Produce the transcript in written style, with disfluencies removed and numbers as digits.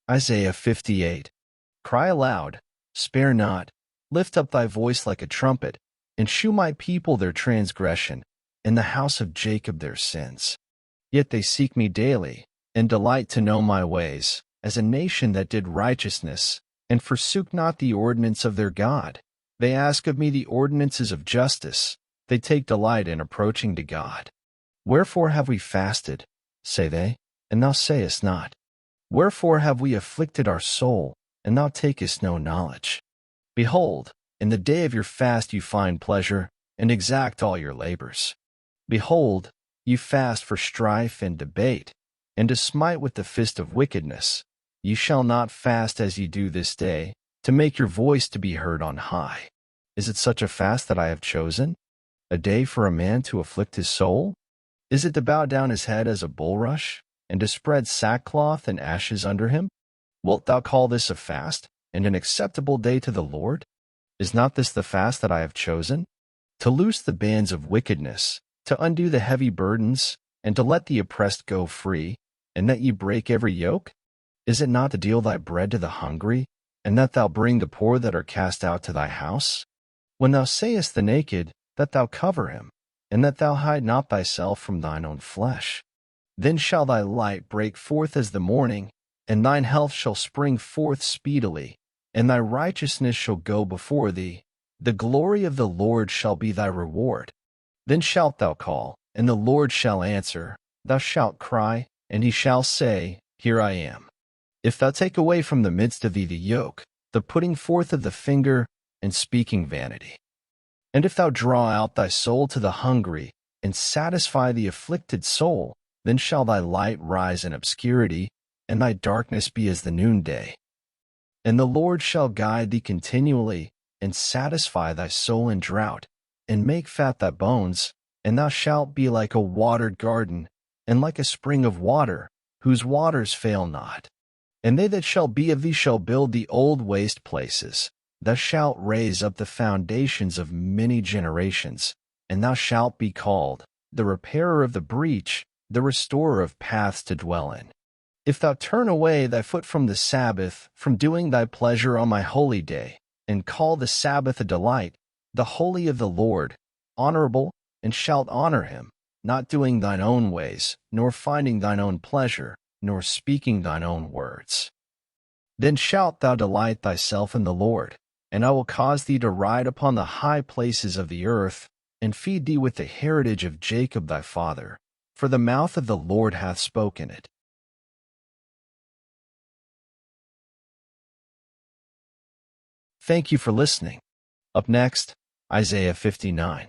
Isaiah 58. Cry aloud, spare not, lift up thy voice like a trumpet, and shew my people their transgression, and the house of Jacob their sins. Yet they seek me daily, and delight to know my ways, as a nation that did righteousness, and forsook not the ordinance of their God. They ask of me the ordinances of justice, they take delight in approaching to God. Wherefore have we fasted, say they, and thou sayest not? Wherefore have we afflicted our soul, and thou takest no knowledge? Behold, in the day of your fast you find pleasure, and exact all your labors. Behold, you fast for strife and debate, and to smite with the fist of wickedness. You shall not fast as ye do this day, to make your voice to be heard on high. Is it such a fast that I have chosen? A day for a man to afflict his soul? Is it to bow down his head as a bulrush, and to spread sackcloth and ashes under him? Wilt thou call this a fast, and an acceptable day to the Lord? Is not this the fast that I have chosen? To loose the bands of wickedness, to undo the heavy burdens, and to let the oppressed go free, and that ye break every yoke? Is it not to deal thy bread to the hungry, and that thou bring the poor that are cast out to thy house? When thou sayest the naked, that thou cover him, and that thou hide not thyself from thine own flesh. Then shall thy light break forth as the morning, and thine health shall spring forth speedily, and thy righteousness shall go before thee. The glory of the Lord shall be thy reward. Then shalt thou call, and the Lord shall answer. Thou shalt cry, and he shall say, Here I am. If thou take away from the midst of thee the yoke, the putting forth of the finger, and speaking vanity. And if thou draw out thy soul to the hungry, and satisfy the afflicted soul, then shall thy light rise in obscurity, and thy darkness be as the noonday. And the Lord shall guide thee continually, and satisfy thy soul in drought, and make fat thy bones, and thou shalt be like a watered garden, and like a spring of water, whose waters fail not. And they that shall be of thee shall build the old waste places. Thou shalt raise up the foundations of many generations, and thou shalt be called the repairer of the breach, the restorer of paths to dwell in. If thou turn away thy foot from the Sabbath, from doing thy pleasure on my holy day, and call the Sabbath a delight, the holy of the Lord, honorable, and shalt honor him, not doing thine own ways, nor finding thine own pleasure, nor speaking thine own words. Then shalt thou delight thyself in the Lord, and I will cause thee to ride upon the high places of the earth, and feed thee with the heritage of Jacob thy father, for the mouth of the Lord hath spoken it. Thank you for listening. Up next, Isaiah 59.